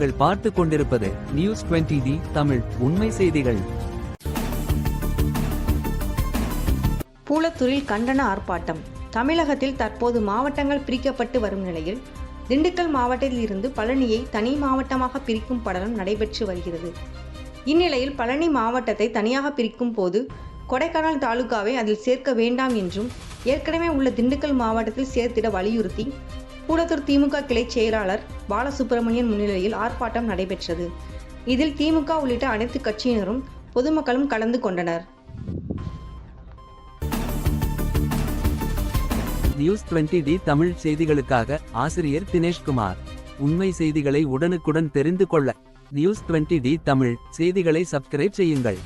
நீங்கள் பார்த்து கொண்டிருப்பது நியூஸ் 20D தமிழ் உண்மை செய்திகள். பூளத்தூரில் கண்டன ஆர்ப்பாட்டம். தமிழகத்தில் தற்போது மாவட்டங்கள் பிரிக்கப்பட்டு வரும் நிலையில் திண்டுக்கல் மாவட்டத்தில் இருந்து பழனியை தனி மாவட்டமாக பிரிக்கும் படலம் நடைபெற்று வருகிறது. இந்நிலையில் பழனி மாவட்டத்தை தனியாக பிரிக்கும் போது கொடைக்கானல் தாலுகாவை அதில் சேர்க்க வேண்டாம் என்றும் ஏற்கனவே உள்ள திண்டுக்கல் மாவட்டத்தில் சேர்த்திட வலியுறுத்தி பூளத்தூர் திமுக கிளை செயலாளர் பாலசுப்ரமணியன் முன்னிலையில் ஆர்ப்பாட்டம் நடைபெற்றது. இதில் திமுக உள்ளிட்ட அனைத்து கட்சியினரும் பொதுமக்களும் கலந்து கொண்டனர். நியூஸ் 20D தமிழ் செய்திகளுக்காக ஆசிரியர் தினேஷ்குமார். உண்மை செய்திகளை உடனுக்குடன் தெரிந்து கொள்ள நியூஸ் 20D தமிழ் செய்திகளை சப்ஸ்கிரைப் செய்யுங்கள்.